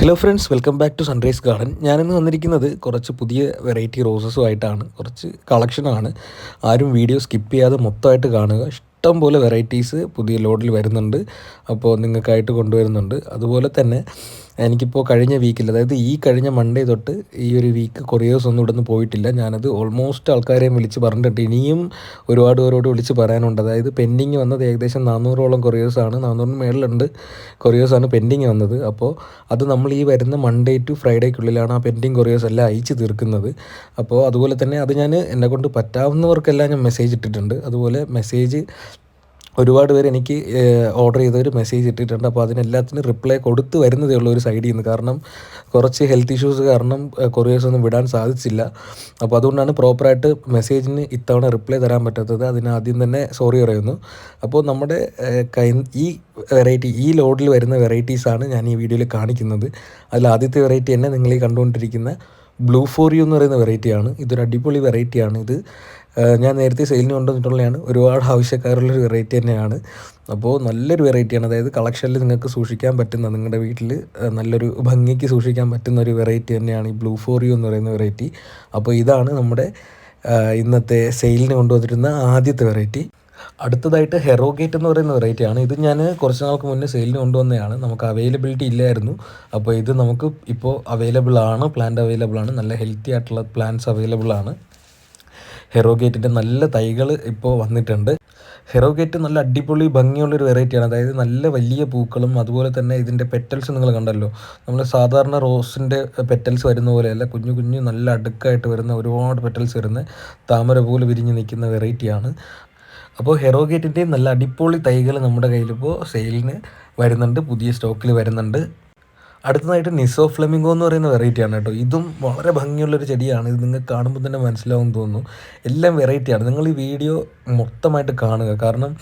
Hello friends, welcome back to Sunrise Garden. ഞാനിന്ന് വന്നിരിക്കുന്നത് കുറച്ച് പുതിയ വെറൈറ്റി റോസസുമായിട്ടാണ്. കുറച്ച് കളക്ഷനാണ്. ആരും വീഡിയോ സ്കിപ്പ് ചെയ്യാതെ മൊത്തമായിട്ട് കാണുക. ഇഷ്ടം പോലെ വെറൈറ്റീസ് പുതിയ ലോഡിൽ വരുന്നുണ്ട്. അപ്പോൾ നിങ്ങൾക്കായിട്ട് കൊണ്ടുവരുന്നുണ്ട്. അതുപോലെ തന്നെ എനിക്കിപ്പോൾ കഴിഞ്ഞ വീക്കിൽ, അതായത് ഈ കഴിഞ്ഞ മൺഡേ തൊട്ട് ഈ ഒരു വീക്ക് കൊറിയേഴ്സ് ഒന്നും ഇവിടെ നിന്ന് പോയിട്ടില്ല. ഞാനത് ഓൾമോസ്റ്റ് ആൾക്കാരെയും വിളിച്ച് പറഞ്ഞിട്ടുണ്ട്. ഇനിയും ഒരുപാട് പേരോട് വിളിച്ച് പറയാനുണ്ട്. അതായത് പെൻഡിങ് വന്നത് ഏകദേശം 400ഓളം കൊറിയേഴ്സാണ്. 400 മേളിലുണ്ട് കൊറിയേഴ്സാണ് പെൻഡിങ് വന്നത്. അപ്പോൾ അത് നമ്മൾ ഈ വരുന്ന മൺഡേ ടു ഫ്രൈഡേക്കുള്ളിലാണ് ആ പെൻഡിങ് കൊറിയേഴ്സ് എല്ലാം അയച്ച് തീർക്കുന്നത്. അപ്പോൾ അതുപോലെ തന്നെ അത് ഞാൻ എന്നെക്കൊണ്ട് പറ്റാവുന്നവർക്കെല്ലാം ഞാൻ മെസ്സേജ് ഇട്ടിട്ടുണ്ട്. അതുപോലെ മെസ്സേജ് ഒരുപാട് പേര് എനിക്ക് ഓർഡർ ചെയ്തവർ മെസ്സേജ് ഇട്ടിട്ടുണ്ട്. അപ്പോൾ അതിനെല്ലാത്തിനും റിപ്ലൈ കൊടുത്ത് വരുന്നതേ ഉള്ളൂ ഒരു സൈഡിൽ നിന്ന്. കാരണം കുറച്ച് ഹെൽത്ത് ഇഷ്യൂസ് കാരണം കൊറിയേഴ്സ് ഒന്നും വിടാൻ സാധിച്ചില്ല. അപ്പോൾ അതുകൊണ്ടാണ് പ്രോപ്പറായിട്ട് മെസ്സേജിന് ഇത്തവണ റിപ്ലൈ തരാൻ പറ്റാത്തത്. അതിന് ആദ്യം തന്നെ സോറി പറയുന്നു. അപ്പോൾ നമ്മുടെ ഈ വെറൈറ്റി, ഈ ലോഡിൽ വരുന്ന വെറൈറ്റീസാണ് ഞാൻ ഈ വീഡിയോയിൽ കാണിക്കുന്നത്. അതിൽ ആദ്യത്തെ വെറൈറ്റി തന്നെ നിങ്ങൾ ഈ കണ്ടുകൊണ്ടിരിക്കുന്ന ബ്ലൂ ഫോർ യു എന്ന് പറയുന്ന വെറൈറ്റിയാണ്. ഇതൊരു അടിപൊളി വെറൈറ്റിയാണ്. ഇത് ഞാൻ നേരത്തെ സെയിലിന് കൊണ്ടുവന്നിട്ടുള്ളതാണ്. ഒരുപാട് ആവശ്യക്കാരുള്ളൊരു വെറൈറ്റി തന്നെയാണ്. അപ്പോൾ നല്ലൊരു വെറൈറ്റിയാണ്. അതായത് കളക്ഷനിൽ നിങ്ങൾക്ക് സൂക്ഷിക്കാൻ പറ്റുന്ന, നിങ്ങളുടെ വീട്ടിൽ നല്ലൊരു ഭംഗിക്ക് സൂക്ഷിക്കാൻ പറ്റുന്ന ഒരു വെറൈറ്റി തന്നെയാണ് ഈ ബ്ലൂ ഫോർ യു എന്ന് പറയുന്ന വെറൈറ്റി. അപ്പോൾ ഇതാണ് നമ്മുടെ ഇന്നത്തെ സെയിലിന് കൊണ്ടുവന്നിരുന്ന ആദ്യത്തെ വെറൈറ്റി. അടുത്തതായിട്ട് ഹെറോഗേറ്റ് എന്ന് പറയുന്ന വെറൈറ്റിയാണ്. ഇത് ഞാൻ കുറച്ച് നാൾക്ക് മുന്നേ സെയിലിന് കൊണ്ടുവന്നതാണ്. നമുക്ക് അവൈലബിലിറ്റി ഇല്ലായിരുന്നു. അപ്പോൾ ഇത് നമുക്ക് ഇപ്പോൾ അവൈലബിൾ ആണ്. പ്ലാന്റ് അവൈലബിൾ ആണ്. നല്ല ഹെൽത്തി ആയിട്ടുള്ള പ്ലാന്റ്സ് അവൈലബിൾ ആണ്. ഹെറോഗേറ്റിൻ്റെ നല്ല തൈകൾ ഇപ്പോൾ വന്നിട്ടുണ്ട്. ഹെറോഗേറ്റ് നല്ല അടിപൊളി ഭംഗിയുള്ളൊരു വെറൈറ്റിയാണ്. അതായത് നല്ല വലിയ പൂക്കളും അതുപോലെ തന്നെ ഇതിൻ്റെ പെറ്റൽസ് നിങ്ങൾ കണ്ടല്ലോ, നമ്മൾ സാധാരണ റോസിൻ്റെ പെറ്റൽസ് വരുന്ന പോലെയല്ല, കുഞ്ഞു കുഞ്ഞു നല്ല അടുക്കായിട്ട് വരുന്ന ഒരുപാട് പെറ്റൽസ് വരുന്ന താമര പോലെ വിരിഞ്ഞ് നിൽക്കുന്ന വെറൈറ്റിയാണ്. അപ്പോൾ ഹെറോഗേറ്റിൻ്റെയും നല്ല അടിപൊളി തൈകൾ നമ്മുടെ കയ്യിലിപ്പോൾ സെയിലിന് വരുന്നുണ്ട്, പുതിയ സ്റ്റോക്കിൽ വരുന്നുണ്ട്. അടുത്തതായിട്ട് നിസോ ഫ്ലെമിംഗോ എന്ന് പറയുന്ന വെറൈറ്റിയാണ് കേട്ടോ. ഇതും വളരെ ഭംഗിയുള്ളൊരു ചെടിയാണ്. ഇത് നിങ്ങൾക്ക് കാണുമ്പോൾ തന്നെ മനസ്സിലാവും തോന്നുന്നു. എല്ലാം വെറൈറ്റിയാണ്. നിങ്ങൾ ഈ വീഡിയോ മൊത്തമായിട്ട് കാണുക. കാരണം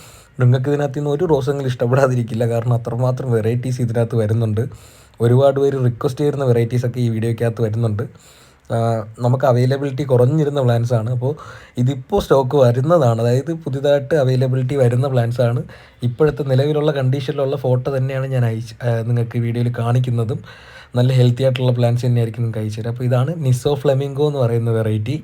നിങ്ങൾക്ക് ഇതിനകത്ത് നിന്ന് ഒരു റോസെങ്കിലും ഇഷ്ടപ്പെടാതിരിക്കില്ല. കാരണം അത്രമാത്രം വെറൈറ്റീസ് ഇതിനകത്ത് വരുന്നുണ്ട്. ഒരുപാട് പേര് റിക്വസ്റ്റ് ചെയ്യുന്ന വെറൈറ്റീസൊക്കെ ഈ വീഡിയോയ്ക്കകത്ത് വരുന്നുണ്ട്. നമുക്ക് അവൈലബിലിറ്റി കുറഞ്ഞിരുന്ന പ്ലാൻസാണ്. അപ്പോൾ ഇതിപ്പോൾ സ്റ്റോക്ക് വരുന്നതാണ്. അതായത് പുതിയതായിട്ട് അവൈലബിലിറ്റി വരുന്ന പ്ലാൻസാണ്. ഇപ്പോഴത്തെ നിലവിലുള്ള കണ്ടീഷനിലുള്ള ഫോട്ടോ തന്നെയാണ് ഞാൻ നിങ്ങൾക്ക് വീഡിയോയിൽ കാണിക്കുന്നതും. നല്ല ഹെൽത്തി ആയിട്ടുള്ള പ്ലാൻസ് തന്നെയായിരിക്കും നിങ്ങൾക്ക് അയച്ചു തരാം. അപ്പോൾ ഇതാണ് നിസോ ഫ്ലെമിംഗോ എന്ന് പറയുന്ന വെറൈറ്റി.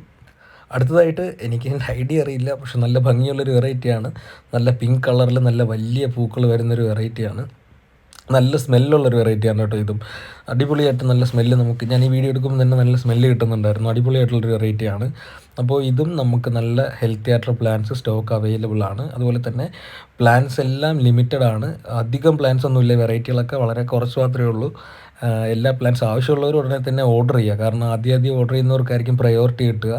അടുത്തതായിട്ട് എനിക്ക് എൻ്റെ ഐഡിയ അറിയില്ല, പക്ഷെ നല്ല ഭംഗിയുള്ളൊരു വെറൈറ്റിയാണ്. നല്ല പിങ്ക് കളറിൽ നല്ല വലിയ പൂക്കൾ വരുന്നൊരു വെറൈറ്റിയാണ്. നല്ല സ്മെല്ലുള്ളൊരു വെറൈറ്റിയാണ് കേട്ടോ. ഇതും അടിപൊളിയായിട്ട് നല്ല സ്മെല്ല്, നമുക്ക് ഞാൻ ഈ വീഡിയോ എടുക്കുമ്പോൾ തന്നെ നല്ല സ്മെല്ല് കിട്ടുന്നുണ്ടായിരുന്നു. അടിപൊളിയായിട്ടുള്ളൊരു വെറൈറ്റിയാണ്. അപ്പോൾ ഇതും നമുക്ക് നല്ല ഹെൽത്തി ആയിട്ടുള്ള പ്ലാന്റ്സ് സ്റ്റോക്ക് അവൈലബിൾ ആണ്. അതുപോലെ തന്നെ പ്ലാന്റ്സ് എല്ലാം ലിമിറ്റഡ് ആണ്. അധികം പ്ലാന്റ്സ് ഒന്നുമില്ല. വെറൈറ്റികളൊക്കെ വളരെ കുറച്ച് മാത്രമേ ഉള്ളൂ. എല്ലാ പ്ലാന്റ്സ് ആവശ്യമുള്ളവർ ഉടനെ തന്നെ ഓർഡർ ചെയ്യുക. കാരണം ആദ്യം ഓർഡർ ചെയ്യുന്നവർക്കായിരിക്കും പ്രയോറിറ്റി കിട്ടുക.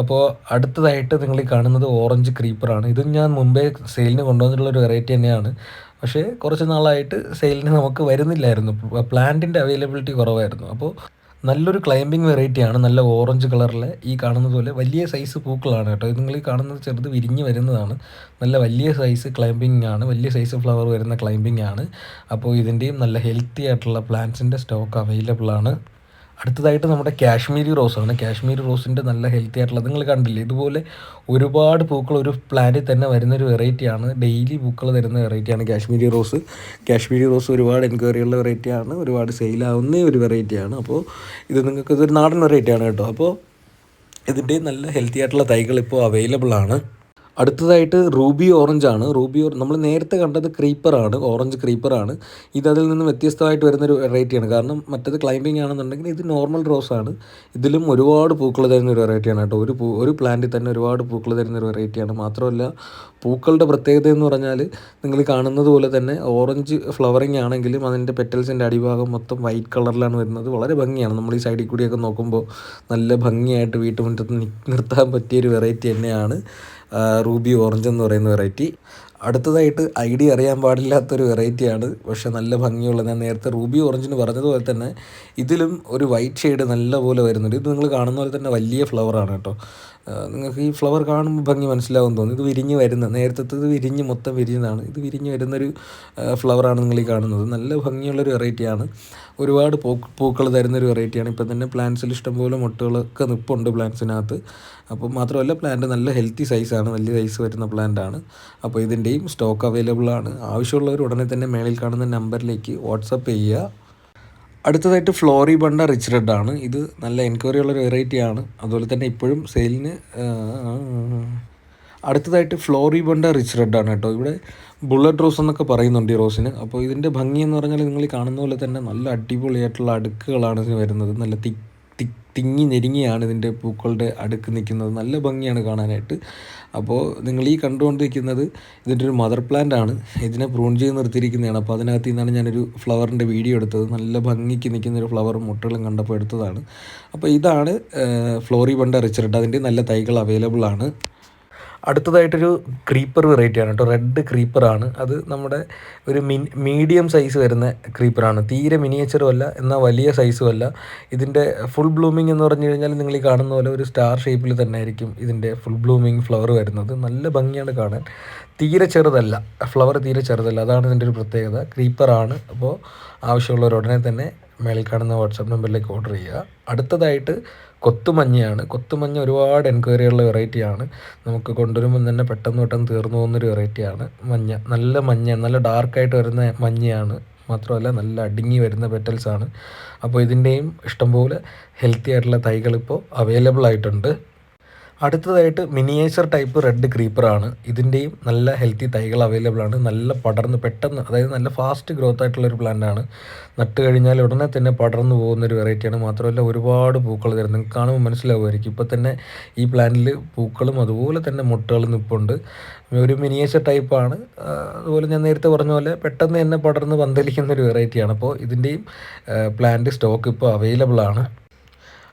അപ്പോൾ അടുത്തതായിട്ട് നിങ്ങൾ ഈ കാണുന്നത് ഓറഞ്ച് ക്രീപ്പറാണ്. ഇതും ഞാൻ മുമ്പേ സെയിലിന് കൊണ്ടുവന്നിട്ടുള്ളൊരു വെറൈറ്റി തന്നെയാണ്. പക്ഷേ കുറച്ച് നാളായിട്ട് സെയിലിന് നമുക്ക് വരുന്നില്ലായിരുന്നു. പ്ലാന്റിൻ്റെ അവൈലബിലിറ്റി കുറവായിരുന്നു. അപ്പോൾ നല്ലൊരു ക്ലൈമ്പിംഗ് വെറൈറ്റിയാണ്. നല്ല ഓറഞ്ച് കളറിലെ ഈ കാണുന്നത് പോലെ വലിയ സൈസ് പൂക്കളാണ് കേട്ടോ. ഇത് നിങ്ങൾ ഈ കാണുന്നത് ചെറുത് വിരിഞ്ഞ് വരുന്നതാണ്. നല്ല വലിയ സൈസ് ക്ലൈമ്പിംഗ് ആണ്. വലിയ സൈസ് ഫ്ലവർ വരുന്ന ക്ലൈമ്പിംഗ് ആണ്. അപ്പോൾ ഇതിൻ്റെയും നല്ല ഹെൽത്തി ആയിട്ടുള്ള പ്ലാന്റ്സിൻ്റെ സ്റ്റോക്ക് അവൈലബിൾ ആണ്. അടുത്തതായിട്ട് നമ്മുടെ കാശ്മീരി റോസാണ്. കാശ്മീരി റോസിൻ്റെ നല്ല ഹെൽത്തി ആയിട്ടുള്ള, നിങ്ങൾ കണ്ടില്ലേ, ഇതുപോലെ ഒരുപാട് പൂക്കൾ ഒരു പ്ലാന്റിൽ തന്നെ വരുന്നൊരു വെറൈറ്റിയാണ്. ഡെയിലി പൂക്കൾ തരുന്ന വെറൈറ്റിയാണ് കാശ്മീരി റോസ്. കാശ്മീരി റോസ് ഒരുപാട് എൻക്വയറിയുള്ള വെറൈറ്റിയാണ്. ഒരുപാട് സെയിലാവുന്ന ഒരു വെറൈറ്റിയാണ്. അപ്പോൾ ഇത് നിങ്ങൾക്ക് ഇതൊരു നാടൻ വെറൈറ്റിയാണ് കേട്ടോ. അപ്പോൾ ഇതിൻ്റെ നല്ല ഹെൽത്തി ആയിട്ടുള്ള തൈകൾ ഇപ്പോൾ അവൈലബിൾ ആണ്. അടുത്തതായിട്ട് റൂബി ഓറഞ്ചാണ്. നമ്മൾ നേരത്തെ കണ്ടത് ക്രീപ്പറാണ്, ഓറഞ്ച് ക്രീപ്പറാണ്. ഇതിൽ നിന്ന് വ്യത്യസ്തമായിട്ട് വരുന്നൊരു വെറൈറ്റിയാണ്. കാരണം മറ്റത് ക്ലൈമ്പിംഗ് ആണെന്നുണ്ടെങ്കിൽ ഇത് നോർമൽ റോസാണ്. ഇതിലും ഒരുപാട് പൂക്കൾ തരുന്നൊരു വെറൈറ്റിയാണ് കേട്ടോ. ഒരു പ്ലാന്റിൽ തന്നെ ഒരുപാട് പൂക്കൾ തരുന്നൊരു വെറൈറ്റിയാണ്. മാത്രമല്ല പൂക്കളുടെ പ്രത്യേകത എന്ന് പറഞ്ഞാൽ നിങ്ങൾ കാണുന്നത് പോലെ തന്നെ ഓറഞ്ച് ഫ്ലവറിങ് ആണെങ്കിലും അതിൻ്റെ പെറ്റൽസിൻ്റെ അടിഭാഗം മൊത്തം വൈറ്റ് കളറിലാണ് വരുന്നത്. വളരെ ഭംഗിയാണ്. നമ്മൾ ഈ സൈഡിൽ കൂടിയൊക്കെ നോക്കുമ്പോൾ നല്ല ഭംഗിയായിട്ട് വീട്ടുമുറ്റത്ത് നിർത്താൻ പറ്റിയൊരു വെറൈറ്റി തന്നെയാണ് റൂബി ഓറഞ്ച് എന്ന് പറയുന്ന വെറൈറ്റി. അടുത്തതായിട്ട് ഐഡിയ അറിയാൻ പാടില്ലാത്തൊരു വെറൈറ്റിയാണ്, പക്ഷെ നല്ല ഭംഗിയുള്ള, ഞാൻ നേരത്തെ റൂബി ഓറഞ്ചിന് പറഞ്ഞതുപോലെ തന്നെ ഇതിലും ഒരു വൈറ്റ് ഷെയ്ഡ് നല്ല പോലെ വരുന്നുണ്ട്. ഇത് നിങ്ങൾ കാണുന്ന പോലെ തന്നെ വലിയ ഫ്ലവറാണ് കേട്ടോ. നിങ്ങൾക്ക് ഈ ഫ്ലവർ കാണുമ്പോൾ ഭംഗി മനസ്സിലാവും തോന്നുന്നു. ഇത് വിരിഞ്ഞ് വരുന്ന, നേരത്തെ ഇത് വിരിഞ്ഞ് മൊത്തം വിരിഞ്ഞതാണ്. ഇത് വിരിഞ്ഞ് വരുന്നൊരു ഫ്ലവറാണ് നിങ്ങൾ ഈ കാണുന്നത്. നല്ല ഭംഗിയുള്ളൊരു വെറൈറ്റിയാണ്. ഒരുപാട് പൂക്കൾ തരുന്നൊരു വെറൈറ്റിയാണ്. ഇപ്പം തന്നെ പ്ലാന്റ്സിൽ ഇഷ്ടംപോലെ മുട്ടുകളൊക്കെ നിൽപ്പുണ്ട് പ്ലാന്റ്സിനകത്ത്. അപ്പോൾ മാത്രമല്ല പ്ലാന്റ് നല്ല ഹെൽത്തി സൈസാണ്, വലിയ സൈസ് വരുന്ന പ്ലാന്റാണ്. അപ്പോൾ ഇതിൻ്റെയും സ്റ്റോക്ക് അവൈലബിൾ ആണ്. ആവശ്യമുള്ളവർ ഉടനെ തന്നെ മേളിൽ കാണുന്ന നമ്പറിലേക്ക് വാട്സപ്പ് ചെയ്യുക. അടുത്തതായിട്ട് ഫ്ലോറി ബണ്ട റിച്ച് റെഡ് ആണ്. ഇത് നല്ല എൻക്വയറി ഉള്ളൊരു വെറൈറ്റിയാണ്. അതുപോലെ തന്നെ ഇപ്പോഴും സെയിലിന്. അടുത്തതായിട്ട് ഫ്ലോറി ബണ്ട റിച്ച് റെഡ് ആണ് കേട്ടോ. ഇവിടെ ബുള്ളറ്റ് റോസ് എന്നൊക്കെ പറയുന്നുണ്ട് ഈ റോസിന്. അപ്പോൾ ഇതിൻ്റെ ഭംഗി എന്ന് പറഞ്ഞാൽ നിങ്ങൾ ഈ കാണുന്ന പോലെ തന്നെ നല്ല അടിപൊളിയായിട്ടുള്ള അടുക്കുകളാണ് ഇതിന് വരുന്നത്. നല്ല തിങ്ങി ഞെരുങ്ങിയാണ് ഇതിൻ്റെ പൂക്കളുടെ അടുക്ക് നിൽക്കുന്നത്. നല്ല ഭംഗിയാണ് കാണാനായിട്ട്. അപ്പോൾ നിങ്ങൾ ഈ കണ്ടുകൊണ്ടിരിക്കുന്നത് ഇതിൻ്റെ ഒരു മദർ പ്ലാന്റ് ആണ്. ഇതിനെ പ്രൂൺ ചെയ്ത് നിർത്തിയിരിക്കുന്നതാണ്. അപ്പോൾ അതിനകത്ത് നിന്നാണ് ഞാനൊരു ഫ്ലവറിൻ്റെ വീഡിയോ എടുത്തത്. നല്ല ഭംഗിക്ക് നിൽക്കുന്നൊരു ഫ്ലവറും മുട്ടുകളും കണ്ടപ്പോൾ എടുത്തതാണ്. അപ്പോൾ ഇതാണ് ഫ്ലോറി ബണ്ട റിച്ച് റെഡ്. അതിൻ്റെ നല്ല തൈകൾ അവൈലബിൾ ആണ്. അടുത്തതായിട്ടൊരു ക്രീപ്പർ വെറൈറ്റിയാണ് കേട്ടോ. റെഡ് ക്രീപ്പറാണ്. അത് നമ്മുടെ ഒരു മീഡിയം സൈസ് വരുന്ന ക്രീപ്പറാണ്. തീരെ മിനിയേച്ചറും അല്ല, എന്നാൽ വലിയ സൈസും അല്ല. ഇതിൻ്റെ ഫുൾ ബ്ലൂമിംഗ് എന്ന് പറഞ്ഞു കഴിഞ്ഞാൽ നിങ്ങൾ ഈ കാണുന്ന പോലെ ഒരു സ്റ്റാർ ഷേപ്പിൽ തന്നെ ആയിരിക്കും ഇതിൻ്റെ ഫുൾ ബ്ലൂമിങ് ഫ്ലവർ വരുന്നത്. നല്ല ഭംഗിയാണ് കാണാൻ. തീരെ ചെറുതല്ല, ഫ്ലവർ തീരെ ചെറുതല്ല. അതാണ് ഇതിൻ്റെ ഒരു പ്രത്യേകത. ക്രീപ്പറാണ്. അപ്പോൾ ആവശ്യമുള്ളവർ ഉടനെ തന്നെ മേളിൽ കാണുന്ന വാട്സാപ്പ് നമ്പറിലേക്ക് ഓർഡർ ചെയ്യുക. അടുത്തതായിട്ട് കൊത്തുമഞ്ഞയാണ്. കൊത്തുമഞ്ഞ ഒരുപാട് എൻക്വയറിയുള്ള വെറൈറ്റിയാണ്. നമുക്ക് കൊണ്ടുവരുമ്പോൾ തന്നെ പെട്ടെന്ന് തീർന്നു പോകുന്നൊരു വെറൈറ്റിയാണ്. നല്ല മഞ്ഞ, നല്ല ഡാർക്കായിട്ട് വരുന്ന മഞ്ഞയാണ്. മാത്രമല്ല നല്ല അടുങ്ങി വരുന്ന പെറ്റൽസാണ്. അപ്പോൾ ഇതിൻ്റെയും ഇഷ്ടംപോലെ ഹെൽത്തി ആയിട്ടുള്ള തൈകൾ ഇപ്പോൾ അവൈലബിൾ ആയിട്ടുണ്ട്. അടുത്തതായിട്ട് മിനിയേച്ചർ ടൈപ്പ് റെഡ് ക്രീപ്പറാണ്. ഇതിൻ്റെയും നല്ല ഹെൽത്തി തൈകൾ അവൈലബിൾ ആണ്. നല്ല പടർന്ന് പെട്ടെന്ന്, അതായത് നല്ല ഫാസ്റ്റ് ഗ്രോത്ത് ആയിട്ടുള്ളൊരു പ്ലാന്റാണ്. നട്ട് കഴിഞ്ഞാൽ ഉടനെ തന്നെ പടർന്നു പോകുന്നൊരു വെറൈറ്റിയാണ്. മാത്രമല്ല ഒരുപാട് പൂക്കൾ തരും. നിങ്ങൾക്ക് കാണുമ്പോൾ മനസ്സിലാവുമായിരിക്കും. ഇപ്പോൾ തന്നെ ഈ പ്ലാന്റിൽ പൂക്കളും അതുപോലെ തന്നെ മുട്ടകളും നിൽപ്പുണ്ട്. ഒരു മിനിയേച്ചർ ടൈപ്പാണ്. അതുപോലെ ഞാൻ നേരത്തെ പറഞ്ഞ പോലെ പെട്ടെന്ന് തന്നെ പടർന്ന് പന്തലിക്കുന്നൊരു വെറൈറ്റിയാണ്. അപ്പോൾ ഇതിൻ്റെയും പ്ലാന്റ് സ്റ്റോക്ക് ഇപ്പോൾ അവൈലബിൾ ആണ്.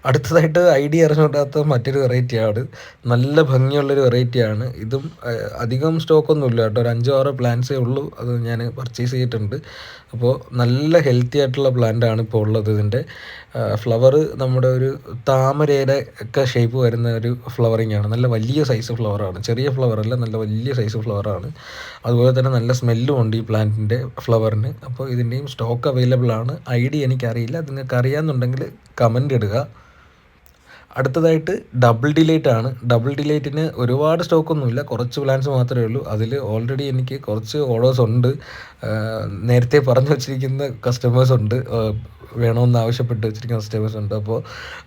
അടുത്തതായിട്ട് ഐഡിയ അറിഞ്ഞുകൂടാത്ത മറ്റൊരു വെറൈറ്റിയാണ്. നല്ല ഭംഗിയുള്ളൊരു വെറൈറ്റിയാണ്. ഇതും അധികം സ്റ്റോക്കൊന്നുമില്ല കേട്ടോ. ഒരു 5-6 പ്ലാന്റ്സേ ഉള്ളൂ. അത് ഞാൻ പർച്ചേസ് ചെയ്തിട്ടുണ്ട്. അപ്പോൾ നല്ല ഹെൽത്തി ആയിട്ടുള്ള പ്ലാന്റാണ് ഇപ്പോൾ ഉള്ളത്. ഇതിൻ്റെ ഫ്ലവർ നമ്മുടെ ഒരു താമരയുടെ ഒക്കെ ഷേപ്പ് വരുന്ന ഒരു ഫ്ലവറിങ് ആണ്. നല്ല വലിയ സൈസ് ഫ്ലവറാണ്. ചെറിയ ഫ്ലവറല്ല, നല്ല വലിയ സൈസ് ഫ്ലവറാണ്. അതുപോലെ തന്നെ നല്ല സ്മെല്ലും ഉണ്ട് ഈ പ്ലാന്റിൻ്റെ ഫ്ലവറിന്. അപ്പോൾ ഇതിൻ്റെയും സ്റ്റോക്ക് അവൈലബിൾ ആണ്. ഐഡിയ എനിക്കറിയില്ല. നിങ്ങൾക്ക് അറിയാമെന്നുണ്ടെങ്കിൽ കമൻ്റ് ഇടുക. അടുത്തതായിട്ട് ഡബിൾ ഡിലൈറ്റ് ആണ്. ഡബിൾ ഡിലൈറ്റിന് ഒരുപാട് സ്റ്റോക്കൊന്നുമില്ല, കുറച്ച് പ്ലാൻസ് മാത്രമേ ഉള്ളൂ. അതിൽ ഓൾറെഡി എനിക്ക് കുറച്ച് ഓർഡേഴ്സ് ഉണ്ട്. നേരത്തെ പറഞ്ഞു വച്ചിരിക്കുന്ന കസ്റ്റമേഴ്സ് ഉണ്ട്, വേണമെന്ന് ആവശ്യപ്പെട്ട് വെച്ചിരിക്കുന്ന കസ്റ്റമേഴ്സ് ഉണ്ട്. അപ്പോൾ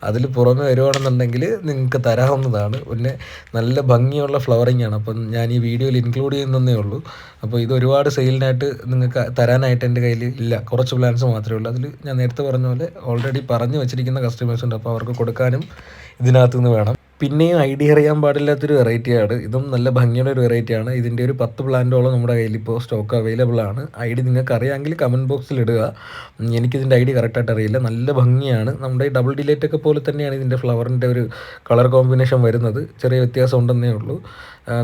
അതിൽ പുറമെ വരുവാണെന്നുണ്ടെങ്കിൽ നിങ്ങൾക്ക് തരാവുന്നതാണ്. പിന്നെ നല്ല ഭംഗിയുള്ള ഫ്ലവറിങ് ആണ്. അപ്പം ഞാൻ ഈ വീഡിയോയിൽ ഇൻക്ലൂഡ് ചെയ്യുന്നതേ ഉള്ളൂ. അപ്പോൾ ഇത് ഒരുപാട് സെയിലിനായിട്ട് നിങ്ങൾക്ക് തരാനായിട്ട് എൻ്റെ കയ്യിൽ ഇല്ല. കുറച്ച് പ്ലാൻസ് മാത്രമേ ഉള്ളൂ. അതിൽ ഞാൻ നേരത്തെ പറഞ്ഞ പോലെ ഓൾറെഡി പറഞ്ഞു വെച്ചിരിക്കുന്ന കസ്റ്റമേഴ്സ് ഉണ്ട്. അപ്പോൾ അവർക്ക് കൊടുക്കാനും ഇതിനകത്ത് നിന്ന് വേണം. പിന്നെയും ഐഡിയ അറിയാൻ പാടില്ലാത്തൊരു വെറൈറ്റിയാണ്. ഇതും നല്ല ഭംഗിയുള്ള ഒരു വെറൈറ്റിയാണ്. ഇതിൻ്റെ ഒരു 10 പ്ലാന്റോളം നമ്മുടെ കയ്യിൽ ഇപ്പോൾ സ്റ്റോക്ക് അവൈലബിൾ ആണ്. ഐഡി നിങ്ങൾക്ക് അറിയാമെങ്കിൽ കമൻറ്റ് ബോക്സിൽ ഇടുക. എനിക്കിതിൻ്റെ ഐഡി കറക്റ്റായിട്ട് അറിയില്ല. നല്ല ഭംഗിയാണ്. നമ്മുടെ ഈ ഡബിൾ ഡിലൈറ്റ് ഒക്കെ പോലെ തന്നെയാണ് ഇതിൻ്റെ ഫ്ലവറിൻ്റെ ഒരു കളർ കോമ്പിനേഷൻ വരുന്നത്. ചെറിയ വ്യത്യാസം ഉണ്ടെന്നേ ഉള്ളൂ.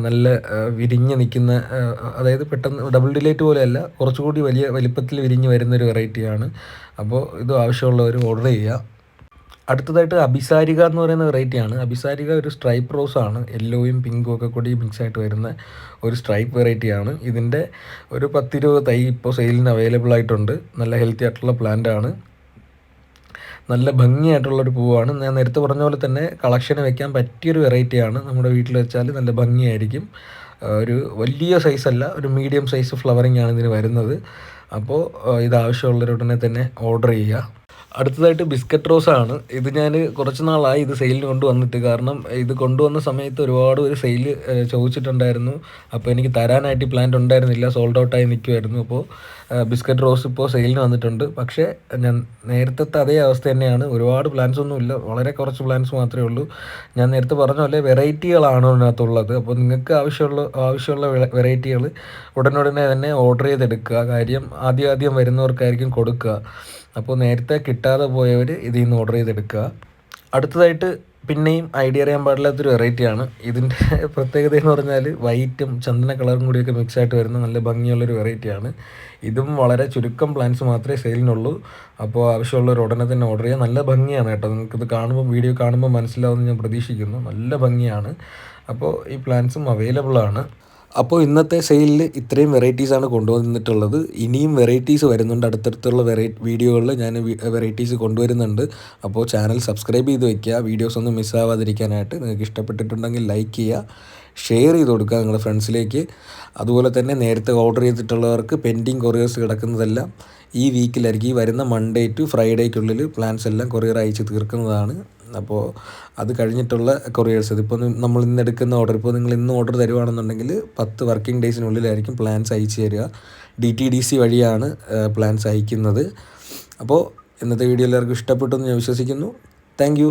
നല്ല വിരിഞ്ഞ് നിൽക്കുന്ന, അതായത് പെട്ടെന്ന് ഡബിൾ ഡിലൈറ്റ് പോലെയല്ല, കുറച്ചുകൂടി വലിപ്പത്തിൽ വിരിഞ്ഞ് വരുന്നൊരു വെറൈറ്റിയാണ്. അപ്പോൾ ഇത് ആവശ്യമുള്ളവർ ഓർഡർ ചെയ്യുക. അടുത്തതായിട്ട് അഭിസാരിക എന്ന് പറയുന്ന വെറൈറ്റിയാണ്. അഭിസാരിക ഒരു സ്ട്രൈപ്പ് റോസാണ്. യെല്ലോയും പിങ്കും ഒക്കെ കൂടി മിക്സ് ആയിട്ട് വരുന്ന ഒരു സ്ട്രൈപ്പ് വെറൈറ്റിയാണ്. ഇതിൻ്റെ ഒരു 10-20 തൈ ഇപ്പോൾ സെയിലിന് അവൈലബിൾ ആയിട്ടുണ്ട്. നല്ല ഹെൽത്തി ആയിട്ടുള്ള പ്ലാന്റ് ആണ്. നല്ല ഭംഗിയായിട്ടുള്ളൊരു പൂവാണ്. ഞാൻ നേരത്തെ പറഞ്ഞ പോലെ തന്നെ കളക്ഷന് വെക്കാൻ പറ്റിയൊരു വെറൈറ്റിയാണ്. നമ്മുടെ വീട്ടിൽ വെച്ചാൽ നല്ല ഭംഗിയായിരിക്കും. ഒരു വലിയ സൈസല്ല, ഒരു മീഡിയം സൈസ് ഫ്ലവറിങ് ആണ് ഇതിന് വരുന്നത്. അപ്പോൾ ഇത് ആവശ്യമുള്ളവരുടനെ തന്നെ ഓർഡർ ചെയ്യുക. അടുത്തതായിട്ട് ബിസ്ക്കറ്റ് റോസാണ്. ഇത് ഞാൻ കുറച്ച് നാളായി ഇത് സെയിലിന് കൊണ്ടുവന്നിട്ട്. കാരണം ഇത് കൊണ്ടുവന്ന സമയത്ത് ഒരുപാട് ഒരു സെയിൽ ചോദിച്ചിട്ടുണ്ടായിരുന്നു. അപ്പോൾ എനിക്ക് തരാനായിട്ട് ഈ പ്ലാന്റ് ഉണ്ടായിരുന്നില്ല, സോൾഡ് ഔട്ടായി നിൽക്കുമായിരുന്നു. അപ്പോൾ ബിസ്ക്കറ്റ് റോസ് ഇപ്പോൾ സെയിലിന് വന്നിട്ടുണ്ട്. പക്ഷേ ഞാൻ നേരത്തെ അതേ അവസ്ഥ തന്നെയാണ്. ഒരുപാട് പ്ലാന്റ്സ് ഒന്നുമില്ല, വളരെ കുറച്ച് പ്ലാന്റ്സ് മാത്രമേ ഉള്ളൂ. ഞാൻ നേരത്തെ പറഞ്ഞ പോലെ വെറൈറ്റികളാണ് ഇതിനകത്തുള്ളത്. അപ്പോൾ നിങ്ങൾക്ക് ആവശ്യമുള്ള വെറൈറ്റികൾ ഉടനുടനെ തന്നെ ഓർഡർ ചെയ്തെടുക്കുക. കാര്യം ആദ്യം വരുന്നവർക്കായിരിക്കും കൊടുക്കുക. അപ്പോൾ നേരത്തെ കിട്ടാതെ പോയവർ ഇതിൽ നിന്ന് ഓർഡർ ചെയ്തെടുക്കുക. അടുത്തതായിട്ട് പിന്നെയും ഐഡിയ അറിയാൻ പാടില്ലാത്തൊരു വെറൈറ്റിയാണ്. ഇതിൻ്റെ പ്രത്യേകത എന്ന് പറഞ്ഞാൽ വൈറ്റും ചന്ദന കളറും കൂടിയൊക്കെ മിക്സായിട്ട് വരുന്ന നല്ല ഭംഗിയുള്ളൊരു വെറൈറ്റിയാണ്. ഇതും വളരെ ചുരുക്കം പ്ലാന്റ്സ് മാത്രമേ സെയിലിനുള്ളൂ. അപ്പോൾ ആവശ്യമുള്ളവർ ഉടനെ തന്നെ ഓർഡർ ചെയ്യുക. നല്ല ഭംഗിയാണ് കേട്ടോ. നിങ്ങൾക്കിത് വീഡിയോ കാണുമ്പോൾ മനസ്സിലാവുമെന്ന് ഞാൻ പ്രതീക്ഷിക്കുന്നു. നല്ല ഭംഗിയാണ്. അപ്പോൾ ഈ പ്ലാന്റ്സും അവൈലബിൾ ആണ്. അപ്പോൾ ഇന്നത്തെ സെയിലിൽ ഇത്രയും വെറൈറ്റീസാണ് കൊണ്ടുവന്നിട്ടുള്ളത്. ഇനിയും വെറൈറ്റീസ് വരുന്നുണ്ട്. അടുത്തടുത്തുള്ള വീഡിയോകളിൽ ഞാൻ വെറൈറ്റീസ് കൊണ്ടുവരുന്നുണ്ട്. അപ്പോൾ ചാനൽ സബ്സ്ക്രൈബ് ചെയ്ത് വയ്ക്കുക, വീഡിയോസ് ഒന്നും മിസ്സാവാതിരിക്കാനായിട്ട്. നിങ്ങൾക്ക് ഇഷ്ടപ്പെട്ടിട്ടുണ്ടെങ്കിൽ ലൈക്ക് ചെയ്യുക, ഷെയർ ചെയ്ത് കൊടുക്കുക നിങ്ങളുടെ ഫ്രണ്ട്സിലേക്ക്. അതുപോലെ തന്നെ നേരത്തെ ഓർഡർ ചെയ്തിട്ടുള്ളവർക്ക് പെൻഡിങ് കൊറിയേഴ്സ് കിടക്കുന്നതെല്ലാം ഈ വീക്കിലായിരിക്കും, ഈ വരുന്ന മൺഡേ ടു ഫ്രൈഡേക്കുള്ളിൽ പ്ലാൻസ് എല്ലാം കൊറിയർ അയച്ച് തീർക്കുന്നതാണ്. അപ്പോൾ അത് കഴിഞ്ഞിട്ടുള്ള കൊറിയേഴ്സ്, ഇതിപ്പോൾ നമ്മൾ ഇന്ന് എടുക്കുന്ന ഓർഡർ, ഇപ്പോൾ നിങ്ങൾ ഇന്ന് ഓർഡർ തരുവാണെന്നുണ്ടെങ്കിൽ 10 വർക്കിംഗ് ഡേയ്സിനുള്ളിലായിരിക്കും പ്ലാൻസ് അയച്ചു തരിക. DTDC വഴിയാണ് പ്ലാൻസ് അയക്കുന്നത്. അപ്പോൾ ഇന്നത്തെ വീഡിയോ എല്ലാവർക്കും ഇഷ്ടപ്പെട്ടു എന്ന് ഞാൻ വിശ്വസിക്കുന്നു. താങ്ക്